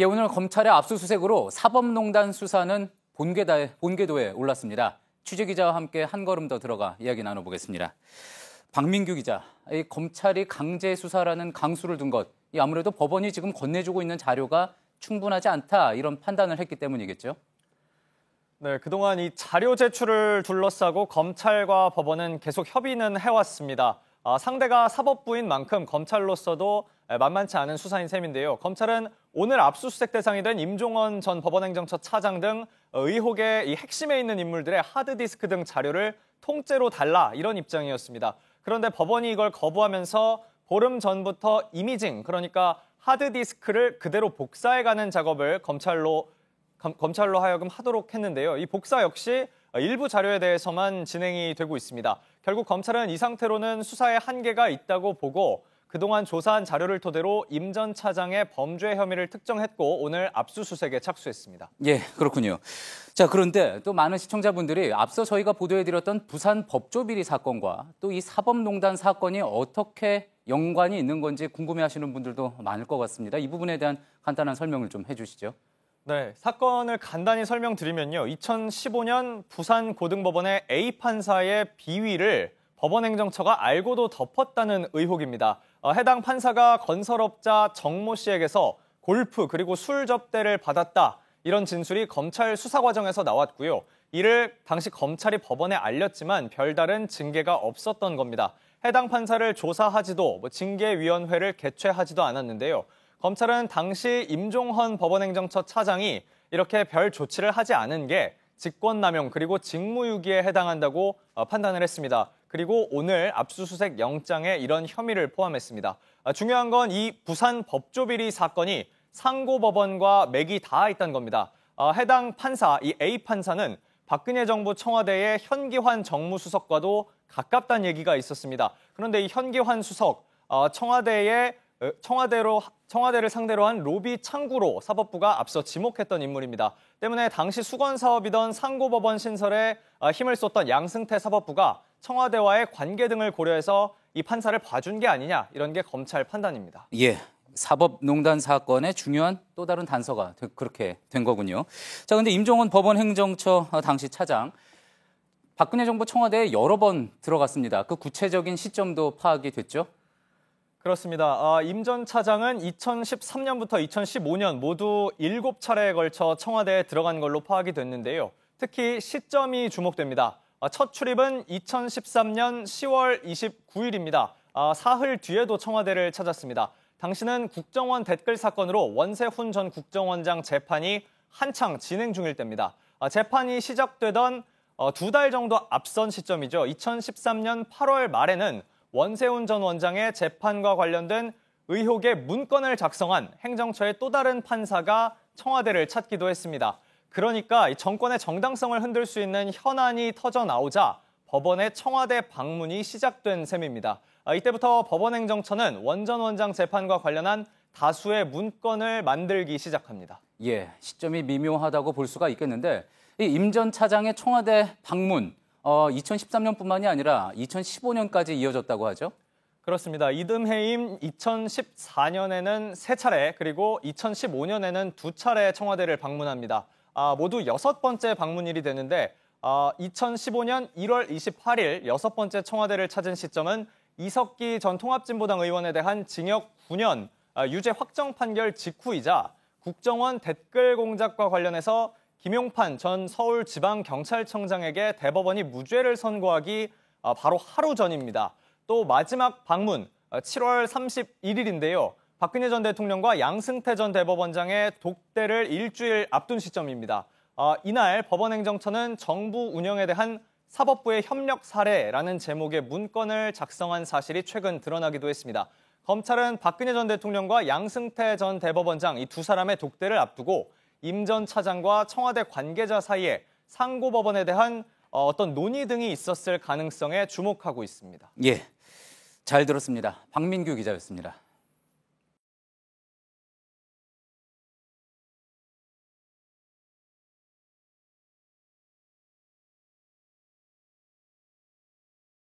예, 오늘 검찰의 압수수색으로 사법농단 수사는 본궤도에 올랐습니다. 취재기자와 함께 한 걸음 더 들어가 이야기 나눠보겠습니다. 박민규 기자, 이 검찰이 강제 수사라는 강수를 둔 것, 아무래도 법원이 지금 건네주고 있는 자료가 충분하지 않다, 이런 판단을 했기 때문이겠죠? 네, 그동안 이 자료 제출을 둘러싸고 검찰과 법원은 계속 협의는 해왔습니다. 상대가 사법부인 만큼 검찰로서도 만만치 않은 수사인 셈인데요. 검찰은 오늘 압수수색 대상이 된 임종원 전 법원행정처 차장 등 의혹의 이 핵심에 있는 인물들의 하드디스크 등 자료를 통째로 달라, 이런 입장이었습니다. 그런데 법원이 이걸 거부하면서 보름 전부터 이미징, 그러니까 하드디스크를 그대로 복사해가는 작업을 검찰로 하여금 하도록 했는데요. 이 복사 역시 일부 자료에 대해서만 진행이 되고 있습니다. 결국 검찰은 이 상태로는 수사에 한계가 있다고 보고 그동안 조사한 자료를 토대로 임 전 차장의 범죄 혐의를 특정했고 오늘 압수수색에 착수했습니다. 예, 그렇군요. 자, 그런데 또 많은 시청자분들이 앞서 저희가 보도해드렸던 부산 법조비리 사건과 또 이 사법농단 사건이 어떻게 연관이 있는 건지 궁금해하시는 분들도 많을 것 같습니다. 이 부분에 대한 간단한 설명을 좀 해주시죠. 네, 사건을 간단히 설명드리면요. 2015년 부산고등법원의 A 판사의 비위를 법원행정처가 알고도 덮었다는 의혹입니다. 해당 판사가 건설업자 정모 씨에게서 골프 그리고 술 접대를 받았다, 이런 진술이 검찰 수사 과정에서 나왔고요. 이를 당시 검찰이 법원에 알렸지만 별다른 징계가 없었던 겁니다. 해당 판사를 조사하지도 징계위원회를 개최하지도 않았는데요. 검찰은 당시 임종헌 법원행정처 차장이 이렇게 별 조치를 하지 않은 게 직권남용 그리고 직무유기에 해당한다고 판단을 했습니다. 그리고 오늘 압수수색 영장에 이런 혐의를 포함했습니다. 중요한 건 이 부산 법조비리 사건이 상고법원과 맥이 닿아 있다는 겁니다. 해당 판사, 이 A 판사는 박근혜 정부 청와대의 현기환 정무수석과도 가깝다는 얘기가 있었습니다. 그런데 이 현기환 수석, 청와대를 상대로 한 로비 창구로 사법부가 앞서 지목했던 인물입니다. 때문에 당시 수건 사업이던 상고법원 신설에 힘을 쏟던 양승태 사법부가 청와대와의 관계 등을 고려해서 이 판사를 봐준 게 아니냐, 이런 게 검찰 판단입니다. 예, 사법농단 사건의 중요한 또 다른 단서가 그렇게 된 거군요. 자, 근데 임종원 법원행정처 당시 차장, 박근혜 정부 청와대에 여러 번 들어갔습니다. 그 구체적인 시점도 파악이 됐죠? 그렇습니다. 임 전 차장은 2013년부터 2015년 모두 7차례에 걸쳐 청와대에 들어간 걸로 파악이 됐는데요. 특히 시점이 주목됩니다. 첫 출입은 2013년 10월 29일입니다. 사흘 뒤에도 청와대를 찾았습니다. 당시는 국정원 댓글 사건으로 원세훈 전 국정원장 재판이 한창 진행 중일 때입니다. 재판이 시작되던 2달 정도 앞선 시점이죠. 2013년 8월 말에는 원세훈 전 원장의 재판과 관련된 의혹의 문건을 작성한 행정처의 또 다른 판사가 청와대를 찾기도 했습니다. 그러니까 정권의 정당성을 흔들 수 있는 현안이 터져 나오자 법원의 청와대 방문이 시작된 셈입니다. 이때부터 법원행정처는 원 전 원장 재판과 관련한 다수의 문건을 만들기 시작합니다. 예, 시점이 미묘하다고 볼 수가 있겠는데 이 임 전 차장의 청와대 방문, 2013년뿐만이 아니라 2015년까지 이어졌다고 하죠? 그렇습니다. 이듬해인 2014년에는 3차례, 그리고 2015년에는 2차례 청와대를 방문합니다. 모두 6번째 방문일이 되는데 2015년 1월 28일 6번째 청와대를 찾은 시점은 이석기 전 통합진보당 의원에 대한 징역 9년 유죄 확정 판결 직후이자 국정원 댓글 공작과 관련해서 김용판 전 서울지방경찰청장에게 대법원이 무죄를 선고하기 바로 하루 전입니다. 또 마지막 방문 7월 31일인데요. 박근혜 전 대통령과 양승태 전 대법원장의 독대를 일주일 앞둔 시점입니다. 이날 법원행정처는 정부 운영에 대한 사법부의 협력 사례라는 제목의 문건을 작성한 사실이 최근 드러나기도 했습니다. 검찰은 박근혜 전 대통령과 양승태 전 대법원장 이 두 사람의 독대를 앞두고 임 전 차장과 청와대 관계자 사이에 상고법원에 대한 어떤 논의 등이 있었을 가능성에 주목하고 있습니다. 예, 잘 들었습니다. 박민규 기자였습니다.